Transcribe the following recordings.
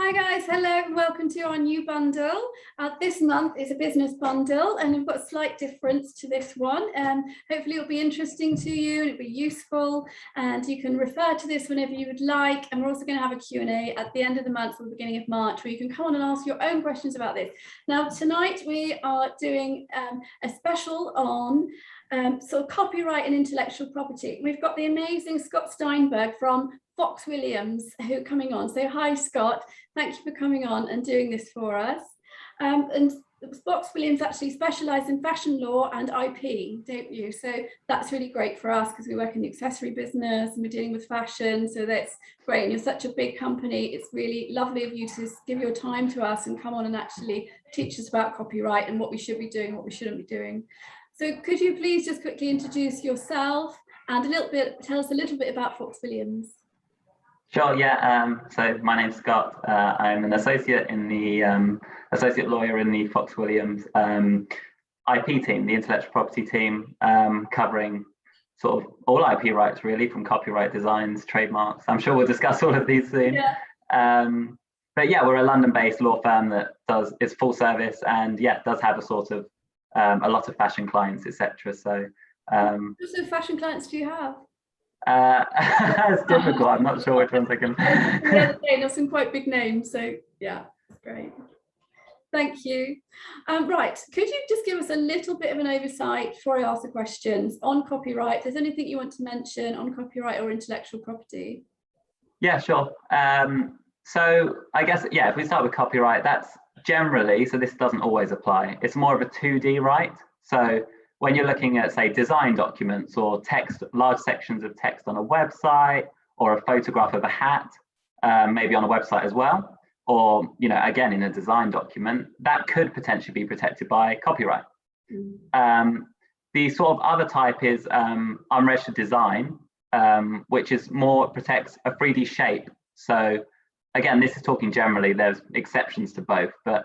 Hi guys, hello and welcome to our new bundle. This month is a business bundle and we've got a slight difference to this one. Hopefully it'll be interesting to you and it'll be useful and you can refer to this whenever you would like. And we're also going to have a Q&A at the end of the month or the beginning of March where you can come on and ask your own questions about this. Now tonight we are doing a special on sort of copyright and intellectual property. We've got the amazing Scott Steinberg from Fox Williams who coming on. So hi Scott, thank you for coming on and doing this for us. And Fox Williams actually specialise in fashion law and IP, don't you? So that's really great for us because we work in the accessory business and we're dealing with fashion. So that's great. And you're such a big company. It's really lovely of you to give your time to us and come on and actually teach us about copyright and what we should be doing, what we shouldn't be doing. So could you please just quickly introduce yourself and tell us a little bit about Fox Williams? Sure, yeah. So my name's Scott. I'm an associate in the associate lawyer in the Fox Williams IP team, the intellectual property team, covering sort of all IP rights really, from copyright, designs, trademarks. I'm sure we'll discuss all of these soon. Yeah. But yeah, we're a London-based law firm that is full service and yeah, does have a sort of a lot of fashion clients, etc. So, what sort of fashion clients do you have? It's difficult. I'm not sure which ones I can. There's some quite big names, so yeah, great. Thank you. Right, could you just give us a little bit of an oversight before I ask the questions on copyright? If there's anything you want to mention on copyright or intellectual property? Yeah, sure. So I guess, yeah, if we start with copyright, that's generally, so this doesn't always apply. It's more of a 2D right. So when you're looking at, say, design documents or text, large sections of text on a website or a photograph of a hat, maybe on a website as well, or, you know, again, in a design document, that could potentially be protected by copyright. The sort of other type is unregistered design, which is more protects a 3D shape. So again, this is talking generally, there's exceptions to both, but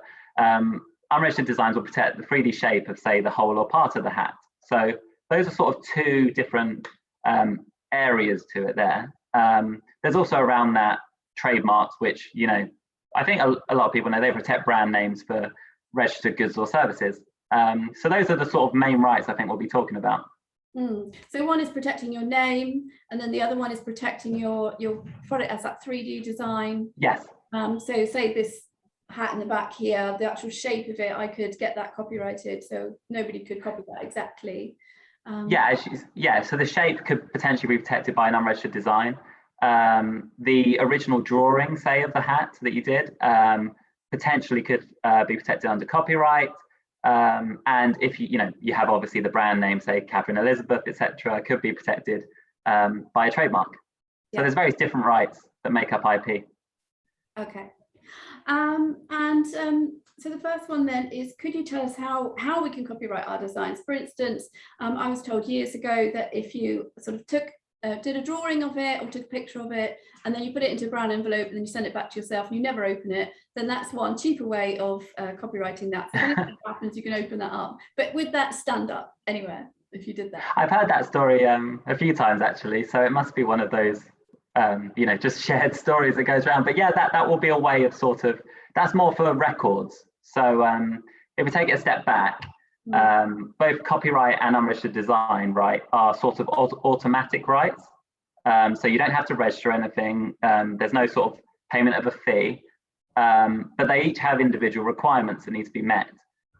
unregistered designs will protect the 3D shape of, say, the whole or part of the hat. So those are sort of two different areas to it there. There's also around that trademarks, which, you know, I think a lot of people know they protect brand names for registered goods or services. So those are the sort of main rights I think we'll be talking about. So one is protecting your name, and then the other one is protecting your product as that 3D design. Yes. So say this hat in the back here, the actual shape of it, I could get that copyrighted, so nobody could copy that exactly. Yeah, so the shape could potentially be protected by an unregistered design. The original drawing, say, of the hat that you did potentially could be protected under copyright. And if you have obviously the brand name, say Catherine Elizabeth, etc., could be protected by a trademark. So there's various different rights that make up IP. Okay. So the first one then is, could you tell us how we can copyright our designs? For instance, I was told years ago that if you sort of did a drawing of it or took a picture of it and then you put it into a brown envelope and then you send it back to yourself and you never open it, then that's one cheaper way of copyrighting that. So if anything happens, you can open that up. But would that stand up anywhere if you did that? I've heard that story a few times actually, so it must be one of those just shared stories that goes around. But yeah, that will be a way of sort of, that's more for records. So if we take it a step back, both copyright and unregistered design right are sort of automatic rights. So you don't have to register anything. There's no sort of payment of a fee, but they each have individual requirements that need to be met.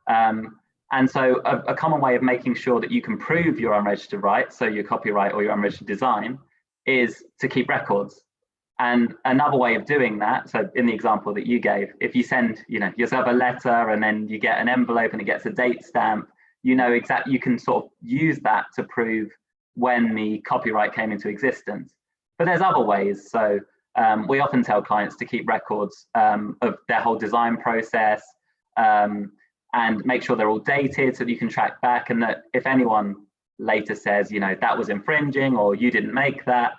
And so a common way of making sure that you can prove your unregistered rights, so your copyright or your unregistered design, is to keep records. And another way of doing that, so in the example that you gave, if you send yourself a letter and then you get an envelope and it gets a date stamp, you can sort of use that to prove when the copyright came into existence. But there's other ways. So we often tell clients to keep records of their whole design process and make sure they're all dated so that you can track back, and that if anyone later says, that was infringing or you didn't make that,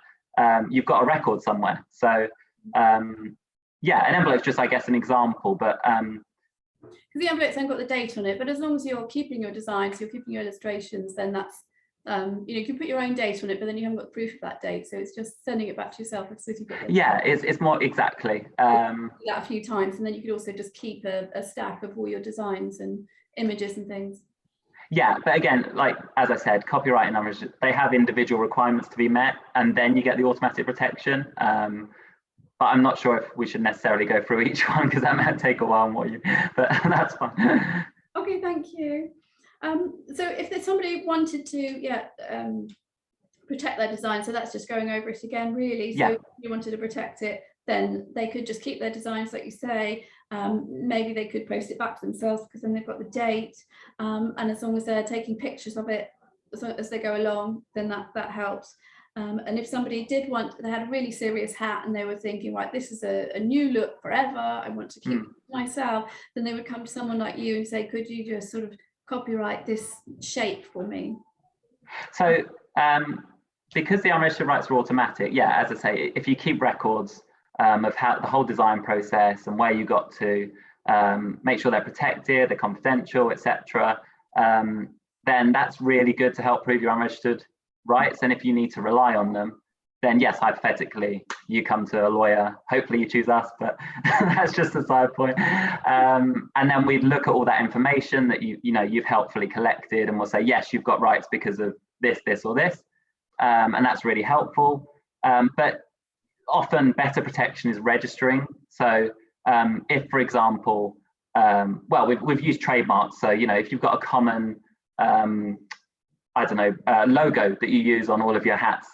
you've got a record somewhere. So yeah, an envelope's just, I guess, an example, but because the envelope's then got the date on it, but as long as you're keeping your designs, you're keeping your illustrations, then that's you can put your own date on it, but then you haven't got proof of that date. So it's just sending it back to yourself. Yeah, it's more exactly. That a few times, and then you could also just keep a stack of all your designs and images and things. Yeah, but again, like as I said, copyright and unregistered, they have individual requirements to be met, and then you get the automatic protection. But I'm not sure if we should necessarily go through each one because that might take a while more. But that's fine. Okay, thank you. So if somebody wanted to, protect their design, so that's just going over it again, really. So if you wanted to protect it, then they could just keep their designs, like you say. Maybe they could post it back to themselves because then they've got the date, and as long as they're taking pictures of it as they go along, then that helps. And if somebody did they had a really serious hat and they were thinking, right, this is a new look forever, I want to keep it myself, then they would come to someone like you and say, could you just sort of copyright this shape for me? So because the unregistered rights are automatic, as I say, if you keep records of how the whole design process and where you got to, make sure they're protected, they're confidential, etc., then that's really good to help prove your unregistered rights. And if you need to rely on them, then yes, hypothetically, you come to a lawyer. Hopefully you choose us, but that's just a side point. And then we'd look at all that information that you've helpfully collected, and we'll say, yes, you've got rights because of this, this, or this. And that's really helpful. But often better protection is registering. So if, for example, we've used trademarks. So, if you've got a common, logo that you use on all of your hats,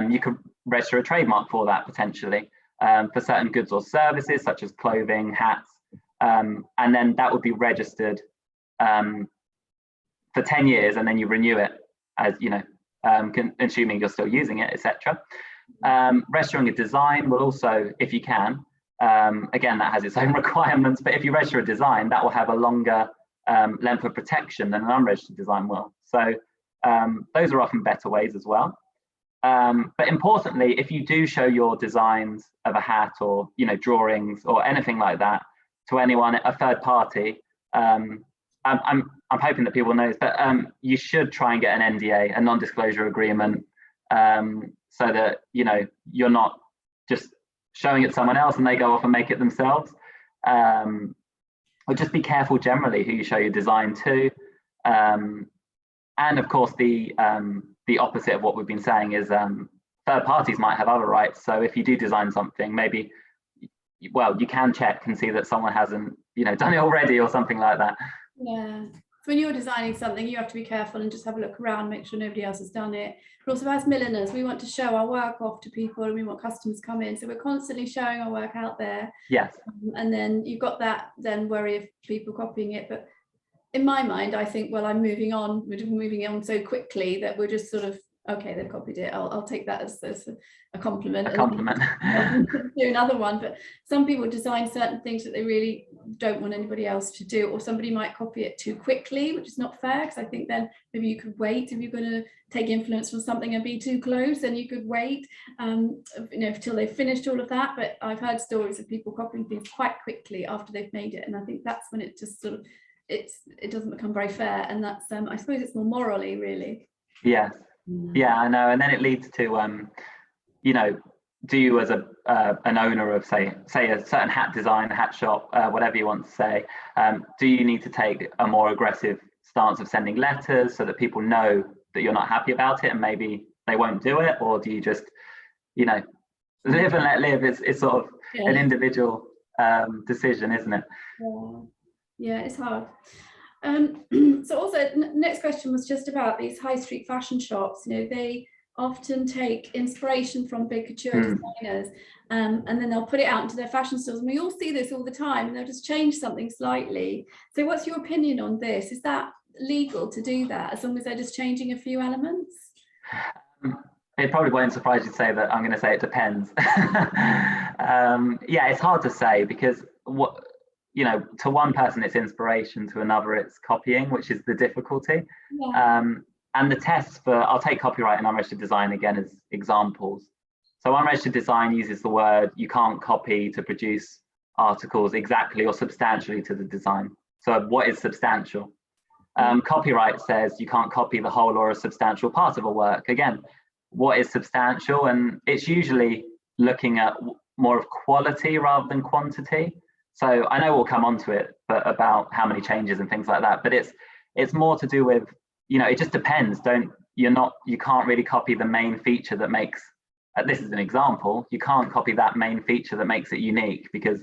you could register a trademark for that potentially, for certain goods or services such as clothing, hats, and then that would be registered for 10 years, and then you renew it as assuming you're still using it, etc. Registering a design will also, if you can, again, that has its own requirements, but if you register a design, that will have a longer length of protection than an unregistered design will. So those are often better ways as well. But importantly, if you do show your designs of a hat or drawings or anything like that to anyone, a third party, I'm hoping that people know this, but you should try and get an NDA, a non-disclosure agreement, so that you're not just showing it to someone else and they go off and make it themselves. Or just be careful generally who you show your design to. And of course, the opposite of what we've been saying is third parties might have other rights. So if you do design something, maybe, you can check and see that someone hasn't, done it already or something like that. Yeah. So when you're designing something, you have to be careful and just have a look around, make sure nobody else has done it. But also as milliners, we want to show our work off to people and we want customers to come in. So we're constantly showing our work out there. Yes. And then you've got that then worry of people copying it. But in my mind, I think, well, I'm moving on. We're moving on so quickly that we're just sort of, okay, they've copied it. I'll take that as a compliment. A compliment. Do another one. But some people design certain things that they really don't want anybody else to do, or somebody might copy it too quickly, which is not fair, because I think then maybe you could wait. If you're going to take influence from something and be too close, then you could wait, till they've finished all of that. But I've heard stories of people copying things quite quickly after they've made it, and I think that's when it just sort of it doesn't become very fair, and that's I suppose it's more morally, really. Yes. Yeah, I know. And then it leads to do you as an owner of say a certain hat design, hat shop, whatever you want to say, do you need to take a more aggressive stance of sending letters so that people know that you're not happy about it and maybe they won't do it? Or do you just live and let live? It's sort of an individual decision, isn't it? Yeah, it's hard. So also next question was just about these high street fashion shops. They often take inspiration from big couture designers, and then they'll put it out into their fashion stores, and we all see this all the time, and they'll just change something slightly. So what's your opinion on this? Is that legal to do that, as long as they're just changing a few elements? It probably won't surprise you to say that I'm going to say it depends. Yeah, it's hard to say, because to one person it's inspiration, to another it's copying, which is the difficulty. Yeah. And the tests I'll take copyright and unregistered design again as examples. So unregistered design uses the word you can't copy to produce articles exactly or substantially to the design. So what is substantial? Copyright says you can't copy the whole or a substantial part of a work. Again, what is substantial? And it's usually looking at more of quality rather than quantity. So I know we'll come onto it, but about how many changes and things like that. But it's more to do with, you know, it just depends. You can't really copy the main feature that makes. This is an example. You can't copy that main feature that makes it unique, because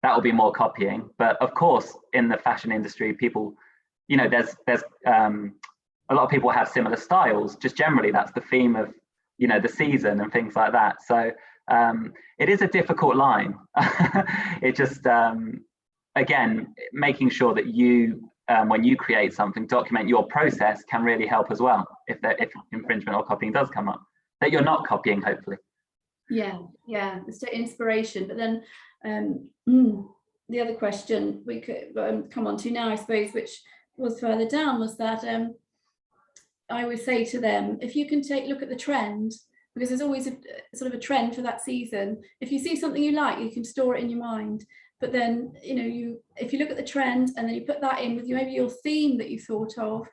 that will be more copying. But of course, in the fashion industry, people, you know, there's a lot of people have similar styles. Just generally, that's the theme of, you know, the season and things like that. So it is a difficult line. It just, again, making sure that you, when you create something, document your process can really help as well. If infringement or copying does come up, that you're not copying, hopefully. Yeah, it's inspiration. But then the other question we could come on to now, I suppose, which was further down, was that I would say to them, if you can look at the trend, because there's always a sort of a trend for that season. If you see something you like, you can store it in your mind. But then, you know, if you look at the trend and then you put that in with maybe your theme that you thought of,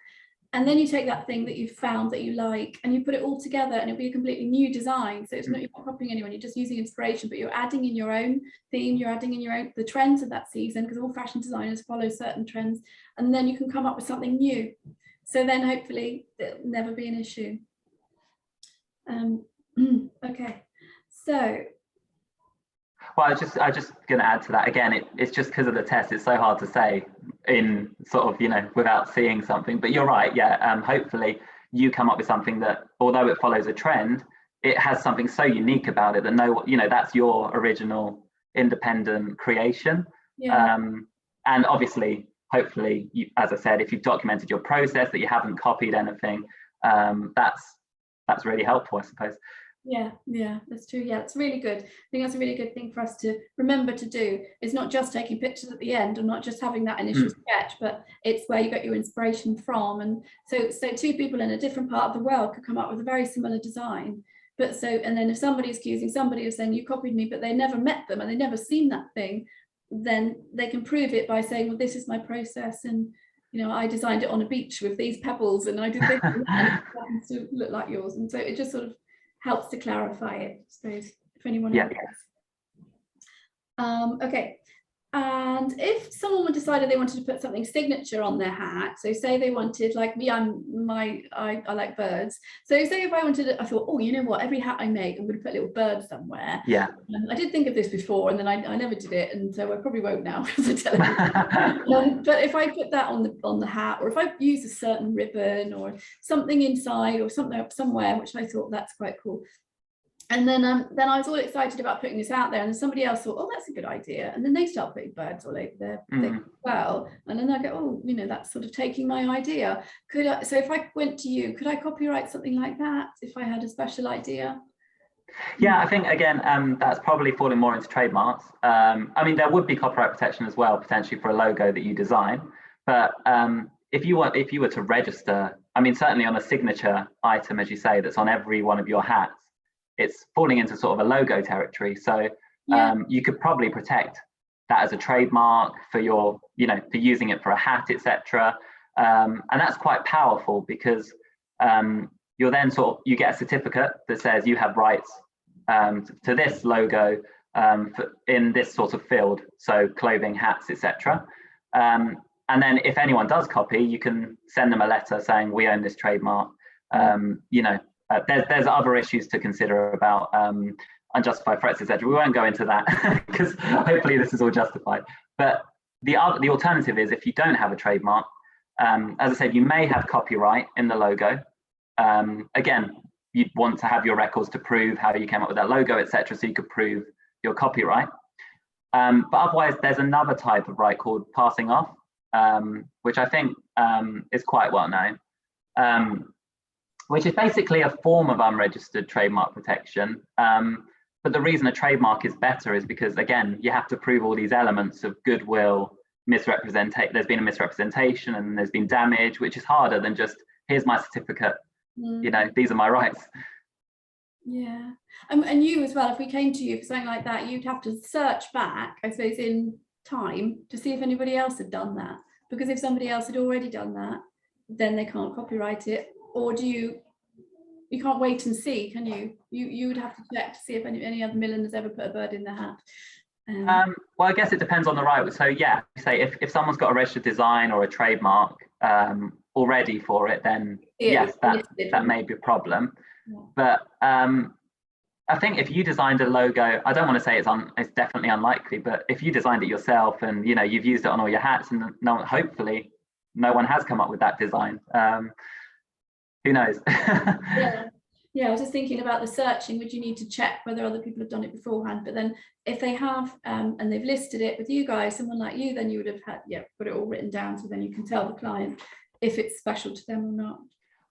and then you take that thing that you found that you like and you put it all together, and it'll be a completely new design. So it's not, you're not copying anyone, you're just using inspiration, but you're adding in your own theme, you're adding in your own, the trends of that season, because all fashion designers follow certain trends, and then you can come up with something new. So then hopefully it'll never be an issue. Okay, so. Well, I just going to add to that again. It's just because of the test. It's so hard to say in sort of, you know, without seeing something. But you're right. Yeah. Hopefully you come up with something that, although it follows a trend, it has something so unique about it that you know, that's your original independent creation. Yeah. And obviously, hopefully, as I said, if you've documented your process, that you haven't copied anything, that's really helpful, I suppose. Yeah, that's true. Yeah, it's really good. I think that's a really good thing for us to remember to do. It's not just taking pictures at the end or not just having that initial sketch, but it's where you got your inspiration from. And so two people in a different part of the world could come up with a very similar design. And then if somebody's accusing somebody of saying you copied me, but they never met them and they never seen that thing, then they can prove it by saying, well, this is my process, and you know, I designed it on a beach with these pebbles, and I did this, and it happens to look like yours. And so it just sort of helps to clarify it, I suppose, if anyone else. Okay, and if someone decided they wanted to put something signature on their hat, so say they wanted, like me, I like birds. So say if I wanted it, I thought, oh, you know what, every hat I make, I'm going to put a little bird somewhere. Yeah. I did think of this before, and then I never did it, and so I probably won't now. But if I put that on the hat, or if I use a certain ribbon or something inside or something up somewhere, which I thought that's quite cool. And then I was all excited about putting this out there, and then somebody else thought, oh, that's a good idea, and then they start putting birds all over their thing as well, and then I go, oh, you know, that's sort of taking my idea. So if I went to you, could I copyright something like that if I had a special idea? Yeah, I think again, that's probably falling more into trademarks. I mean, there would be copyright protection as well, potentially for a logo that you design. But if you were to register, I mean, certainly on a signature item, as you say, that's on every one of your hats, it's falling into sort of a logo territory. So you could probably protect that as a trademark for your, you know, for using it for a hat, etc. And that's quite powerful, because you're then you get a certificate that says you have rights to this logo in this sort of field, so clothing, hats, etc. And then if anyone does copy, you can send them a letter saying we own this trademark. You know, there's other issues to consider about unjustified threats, etc. We won't go into that because hopefully this is all justified. But the alternative is, if you don't have a trademark, as I said, you may have copyright in the logo. Again, you'd want to have your records to prove how you came up with that logo, etc., so you could prove your copyright. But otherwise, there's another type of right called passing off, which I think is quite well known, which is basically a form of unregistered trademark protection. But the reason a trademark is better is because, again, you have to prove all these elements of goodwill, misrepresentation. There's been a misrepresentation and there's been damage, which is harder than just, here's my certificate. You know, these are my rights. Yeah, and you as well, if we came to you for something like that, you'd have to search back, I suppose, in time to see if anybody else had done that, because if somebody else had already done that, then they can't copyright it? Or do you can't wait and see, can you? You would have to check to see if any other milliners ever put a bird in their hat. Well, I guess it depends on the right. So yeah, say if someone's got a registered design or a trademark already for it, then yes, that may be a problem. Yeah. But I think if you designed a logo, I don't want to say it's definitely unlikely, but if you designed it yourself and you've used it on all your hats, and hopefully no one has come up with that design. Who knows? Yeah, I was just thinking about the searching. Would you need to check whether other people have done it beforehand? But then if they have and they've listed it with you guys, someone like you, then you would have had got it all written down, so then you can tell the client if it's special to them or not.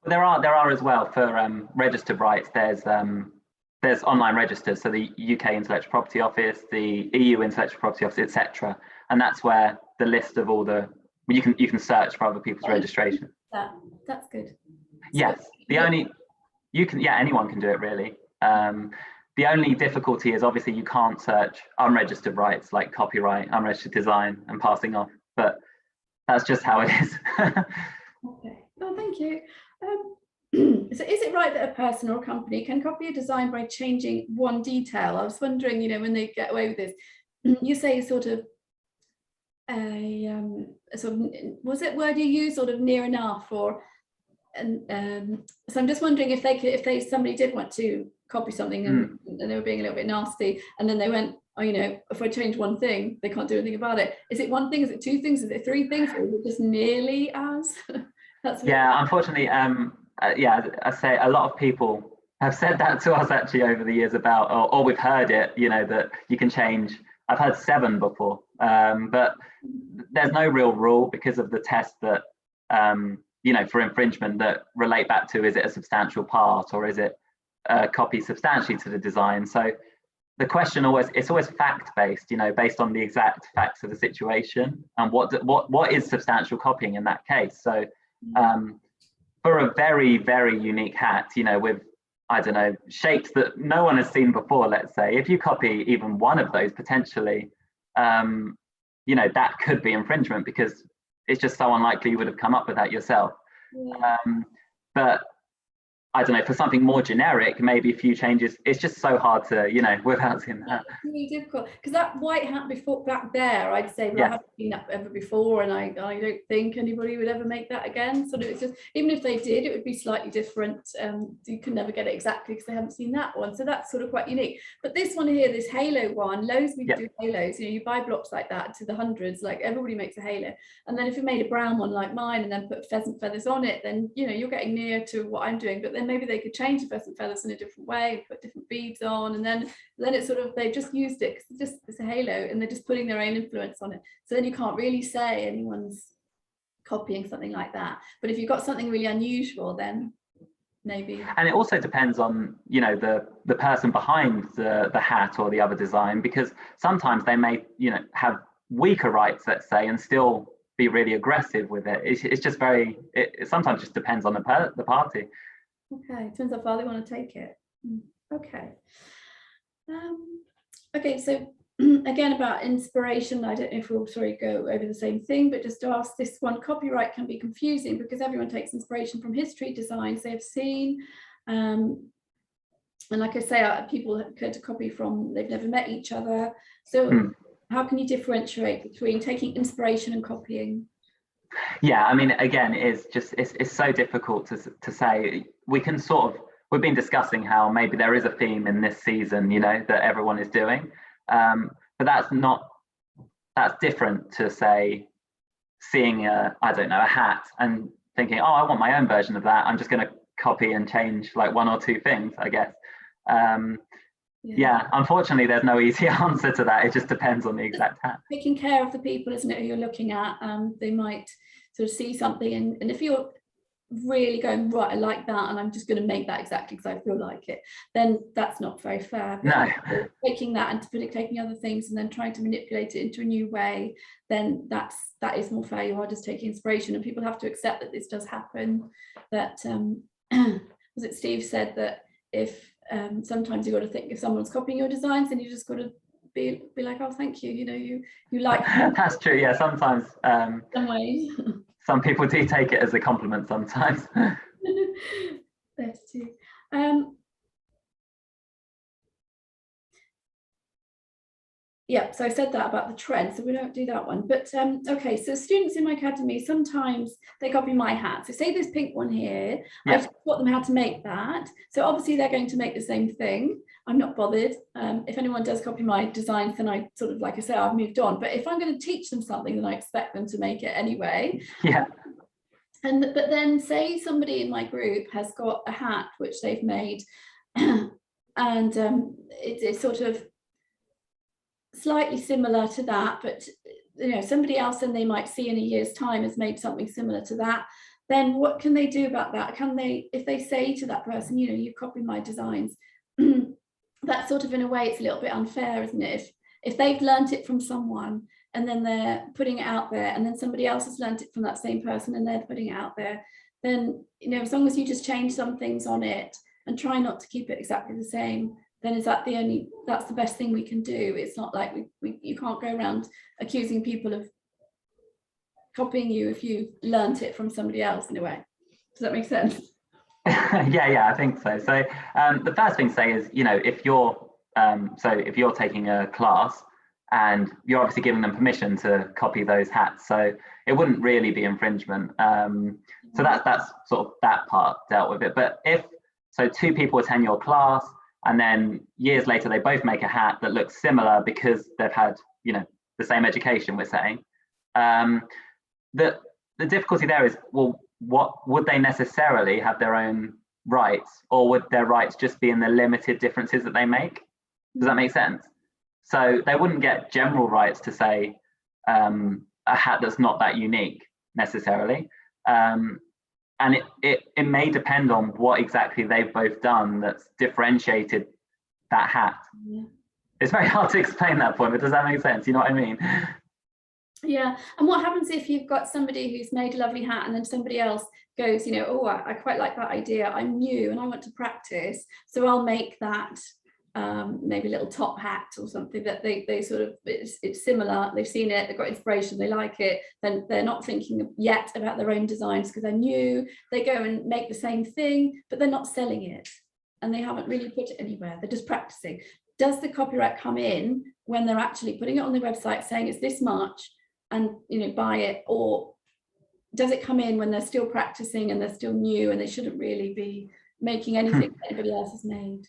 There are as well for registered rights. There's online registers, so the UK Intellectual Property Office, the EU Intellectual Property Office, etc. And that's where the list of all the you can search for other people's registration. That's good. Yes, anyone can do it really. The only difficulty is obviously you can't search unregistered rights like copyright, unregistered design, and passing off. But that's just how it is. Okay. Oh, thank you. So is it right that a person or a company can copy a design by changing one detail? I was wondering, when they get away with this, you say sort of was it word you used, sort of near enough, or so I'm just wondering if somebody did want to copy something and they were being a little bit nasty, and then they went, if I change one thing, they can't do anything about it. Is it one thing? Is it two things? Is it three things? Or is it just nearly as? Unfortunately, I say a lot of people have said that to us actually over the years about, or we've heard it, that you can change. I've heard 7 before, but there's no real rule because of the test that, for infringement that relate back to, is it a substantial part or is it a copy substantially to the design? So the question it's always fact-based, based on the exact facts of the situation and what is substantial copying in that case. So for a very, very unique hat, with, I don't know, shapes that no one has seen before, let's say, if you copy even one of those, potentially, that could be infringement because it's just so unlikely you would have come up with that yourself. Yeah. But I don't know, for something more generic, maybe a few changes. It's just so hard to, without seeing that. It's really difficult because that white hat back there, I'd say, I haven't seen that ever before, and I don't think anybody would ever make that again. So it's just, even if they did, it would be slightly different. You can never get it exactly because they haven't seen that one. So that's sort of quite unique. But this one here, this halo one, loads of people do halos. You buy blocks like that to the hundreds. Like everybody makes a halo, and then if you made a brown one like mine and then put pheasant feathers on it, then you're getting near to what I'm doing. But then maybe they could change the pheasant feathers in a different way, put different beads on, and then it's sort of, they've just used it because it's a halo and they're just putting their own influence on it. So then you can't really say anyone's copying something like that. But if you've got something really unusual, then maybe. And it also depends on the person behind the hat or the other design, because sometimes they may have weaker rights, let's say, and still be really aggressive with it. It's just it sometimes just depends on the party. Okay, depends how far they want to take it. Okay. Okay, so again about inspiration, I don't know if we'll go over the same thing, but just to ask this one, copyright can be confusing because everyone takes inspiration from history, designs they have seen. And like I say, people occur to copy from, they've never met each other. So how can you differentiate between taking inspiration and copying? Yeah, I mean, again, it's so difficult to say. We've been discussing how maybe there is a theme in this season, that everyone is doing, but that's different to say seeing a hat and thinking, oh, I want my own version of that. I'm just going to copy and change like one or two things, I guess. Yeah, unfortunately, there's no easy answer to that. It just depends on the exact hat. Taking care of the people, isn't it, who you're looking at? They might sort of see something, and if you're really going, right, I like that, and I'm just going to make that exactly because I feel like it, then that's not very fair. But no. Taking that and taking other things and then trying to manipulate it into a new way, then that is more fair. You are just taking inspiration, and people have to accept that this does happen. That was it Steve said that if sometimes you got to think, if someone's copying your designs, then you just got to be like, oh, thank you, you like that's true. Yeah, sometimes some ways. some people do take it as a compliment sometimes. There's two. Yeah, so I said that about the trend, so we don't do that one. But okay, so students in my academy, sometimes they copy my hat. So say this pink one here, I taught them how to make that. So obviously they're going to make the same thing. I'm not bothered. If anyone does copy my designs, then I sort of, like I say, I've moved on. But if I'm going to teach them something, then I expect them to make it anyway. Yeah. But then say somebody in my group has got a hat which they've made, and it's sort of slightly similar to that, but somebody else and they might see in a year's time has made something similar to that. Then what can they do about that? Can they, if they say to that person, you've copied my designs, that sort of, in a way, it's a little bit unfair, isn't it? If they've learnt it from someone and then they're putting it out there, and then somebody else has learnt it from that same person and they're putting it out there, then as long as you just change some things on it and try not to keep it exactly the same, then that's the best thing we can do. It's not like you can't go around accusing people of copying you if you learnt it from somebody else, in a way. Does that make sense? Yeah, I think so. So the first thing to say is, if you're taking a class and you're obviously giving them permission to copy those hats, so it wouldn't really be infringement. So that's sort of that part dealt with it. But if two people attend your class, and then years later, they both make a hat that looks similar because they've had, the same education, we're saying. The difficulty there is, well, what would they necessarily have their own rights, or would their rights just be in the limited differences that they make? Does that make sense? So they wouldn't get general rights to say a hat that's not that unique necessarily. And it may depend on what exactly they've both done that's differentiated that hat. Yeah. It's very hard to explain that point, but does that make sense? You know what I mean? Yeah. And what happens if you've got somebody who's made a lovely hat and then somebody else goes, oh, I quite like that idea. I'm new and I want to practice, so I'll make that maybe a little top hat or something that they sort of, it's similar, they've seen it, they've got inspiration, they like it, then they're not thinking yet about their own designs because they're new. They go and make the same thing, but they're not selling it and they haven't really put it anywhere, they're just practicing. Does the copyright come in when they're actually putting it on their website saying it's this much and buy it, or does it come in when they're still practicing and they're still new and they shouldn't really be making anything that anybody else has made?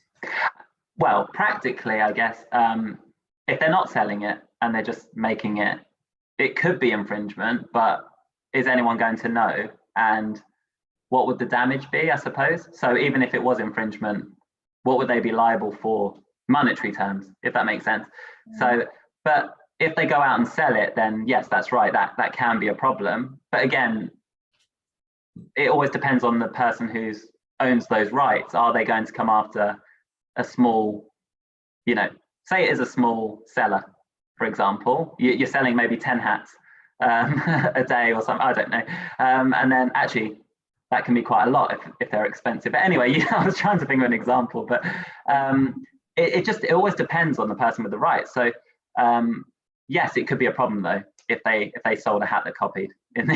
Well, practically, I guess, if they're not selling it and they're just making it, it could be infringement, but is anyone going to know? And what would the damage be, I suppose? So even if it was infringement, what would they be liable for? Monetary terms, if that makes sense. Yeah. So, but if they go out and sell it, then yes, that's right, that can be a problem. But again, it always depends on the person who owns those rights. Are they going to come after a small, say it is a small seller, for example, you're selling maybe 10 hats a day or something, I don't know. And then actually that can be quite a lot if they're expensive. But anyway, I was trying to think of an example, but it always depends on the person with the rights. So yes, it could be a problem though, if they sold a hat that copied in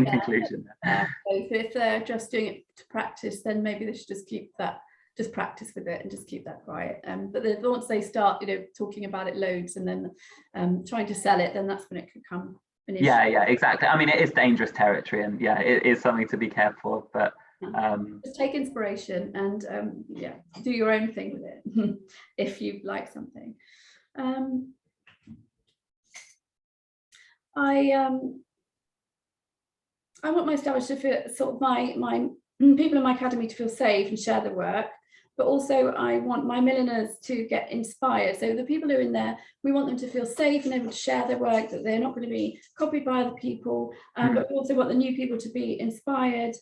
conclusion. So if they're just doing it to practice, then maybe they should just keep that, just practice with it and just keep that quiet. But once they start, talking about it loads and then trying to sell it, then that's when it could come an issue. Yeah, exactly. I mean, it is dangerous territory, and yeah, it is something to be careful of. But just take inspiration and do your own thing with it if you like something. I want my establishers to feel, sort of my people in my academy to feel safe and share their work, but also I want my milliners to get inspired. So the people who are in there, we want them to feel safe and able to share their work, that they're not going to be copied by other people, but we also want the new people to be inspired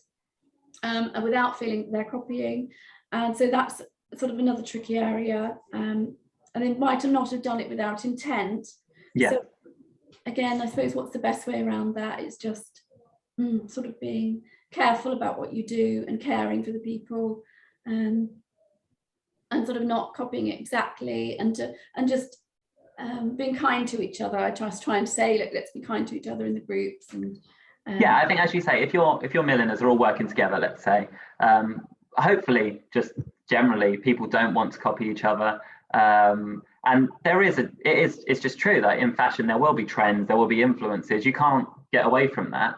and without feeling they're copying. And so that's sort of another tricky area. And they might not have done it without intent. Yeah. So again, I suppose what's the best way around that is just sort of being careful about what you do and caring for the people, and sort of not copying it exactly, and just being kind to each other. I just try and say, look, let's be kind to each other in the groups, and Yeah, I think, as you say, if your milliners are all working together, let's say, hopefully, just generally, people don't want to copy each other. And it's just true that in fashion there will be trends, there will be influences. You can't get away from that.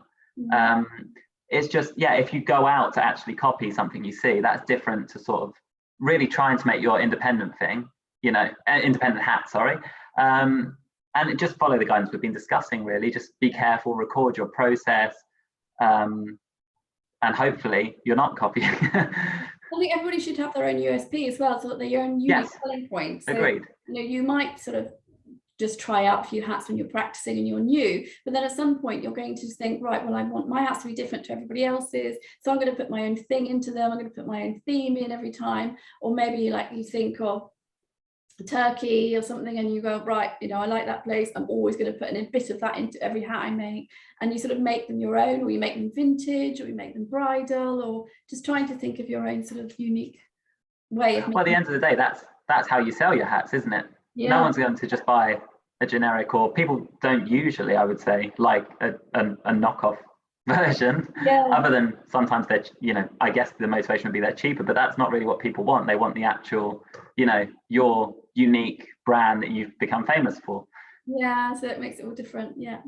It's just, yeah, if you go out to actually copy something you see, that's different to sort of really trying to make your independent thing, independent hat, sorry. And just follow the guidance we've been discussing, really. Just be careful, record your process, and hopefully you're not copying. I think everybody should have their own USP as well, so that they're your own unique selling point. So, agreed. You might sort of just try out a few hats when you're practicing and you're new, but then at some point you're going to think, right, well, I want my hats to be different to everybody else's, so I'm going to put my own thing into them, I'm going to put my own theme in every time. Or maybe like you think of Turkey or something and you go, right, I like that place, I'm always going to put a bit of that into every hat I make, and you sort of make them your own, or you make them vintage, or you make them bridal, or just trying to think of your own sort of unique way of well, at the end of the day, that's how you sell your hats, isn't it? No one's going to just buy a generic, or people don't usually, I would say, like a knockoff version, other than sometimes they're, I guess the motivation would be they're cheaper, but that's not really what people want. They want the actual, your unique brand that you've become famous for. Yeah, so it makes it all different. Yeah.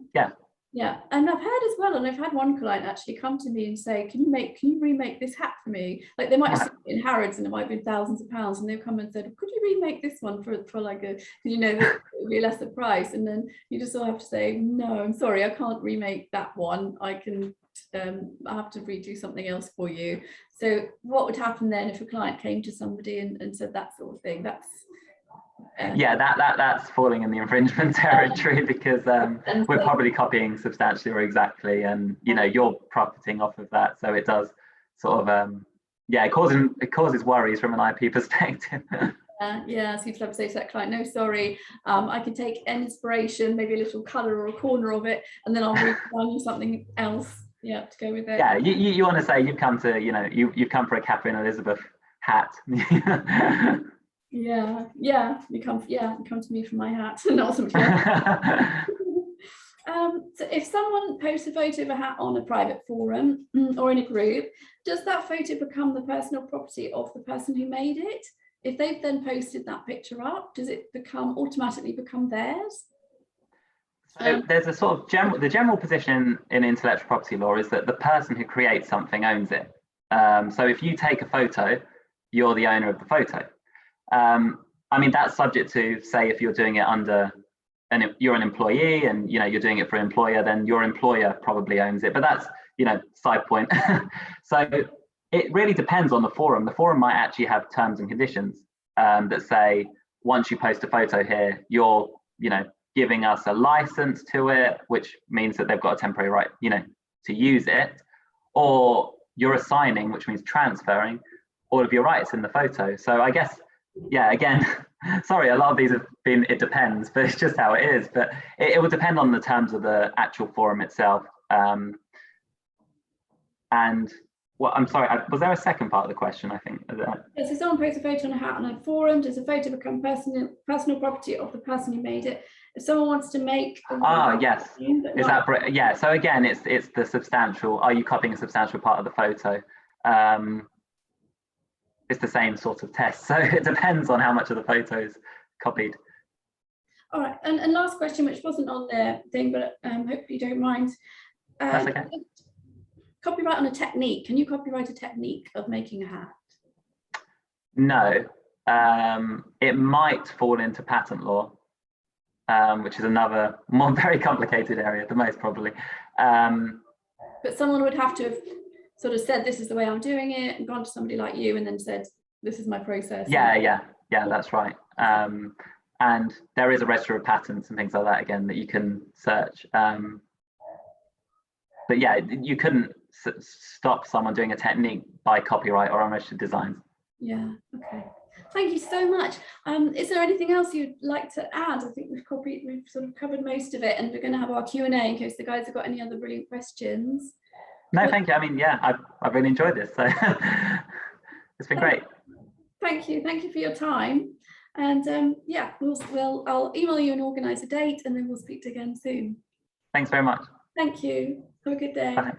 Yeah, and I've heard as well, and I've had one client actually come to me and say, can you remake this hat for me? Like, they might have seen it in Harrods and it might have been thousands of pounds, and they've come and said, could you remake this one for like that it would be a lesser price? And then you just all have to say, no, I'm sorry, I can't remake that one. I can I have to redo something else for you. So what would happen then if a client came to somebody and said that sort of thing? That's falling in the infringement territory, because we're probably copying substantially or exactly, and you're profiting off of that, so it does sort of it causes worries from an IP perspective. So you have to say to that client, no, sorry, I can take inspiration, maybe a little color or a corner of it, and then I'll redesign you something else to go with it. You want to say you've come to you've come for a Catherine Elizabeth hat. You come to me for my hat, not something else. So if someone posts a photo of a hat on a private forum or in a group, does that photo become the personal property of the person who made it? If they've then posted that picture up, does it automatically become theirs? So there's a sort of the general position in intellectual property law is that the person who creates something owns it. So if you take a photo, you're the owner of the photo. I mean, that's subject to, say, if you're doing it under, and you're an employee and you're doing it for an employer, then your employer probably owns it. But that's side point. So it really depends on the forum. The forum might actually have terms and conditions that say, once you post a photo here, you're giving us a license to it, which means that they've got a temporary right to use it, or you're assigning, which means transferring all of your rights in the photo. So I guess, again, sorry, a lot of these have been, it depends, but it's just how it is. But it will depend on the terms of the actual forum itself. And I'm sorry, was there a second part of the question, I think? So someone posts a photo on a hat on a forum, does the photo become personal property of the person who made it? If someone wants to make yes, is that so again, it's the substantial, are you copying a substantial part of the photo? It's the same sort of test, so it depends on how much of the photo is copied. All right, and last question, which wasn't on their thing, but hopefully you don't mind. That's okay. Copyright on a technique. Can you copyright a technique of making a hat? No, it might fall into patent law, which is another very complicated area, the most probably. But someone would have to have sort of said, this is the way I'm doing it, and gone to somebody like you and then said, this is my process. Yeah, that's right. And there is a register of patents and things like that, again, that you can search. But yeah, you couldn't stop someone doing a technique by copyright or unregistered designs. Yeah, okay. Thank you so much. Is there anything else you'd like to add? I think we've sort of covered most of it, and we're going to have our Q&A in case the guys have got any other brilliant questions. No, thank you. I mean, I've really enjoyed this, so it's been great. Thank you for your time, and I'll email you and organise a date, and then we'll speak again soon. Thanks very much. Thank you. Have a good day. Bye.